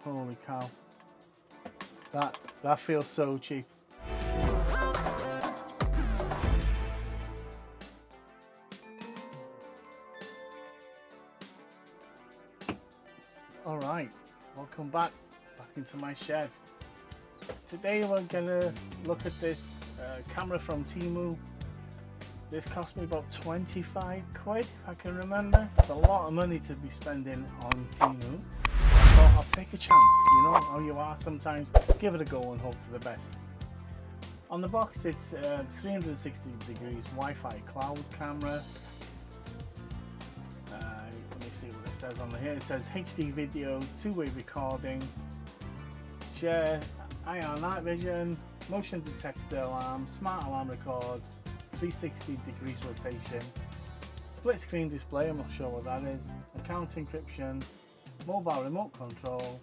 Holy cow. That feels so cheap. Alright, welcome back into my shed. Today we're gonna look at this camera from Temu. This cost me about 25 quid, if I can remember. It's a lot of money to be spending on Temu. So I'll take a chance, you know how you are sometimes. Give it a go and hope for the best. On the box it's 360 degrees Wi-Fi cloud camera. Let me see what it says on here. It says HD video, two-way recording, share, IR night vision, motion detector alarm, smart alarm record, 360 degrees rotation, split screen display, I'm not sure what that is, account encryption, mobile remote control,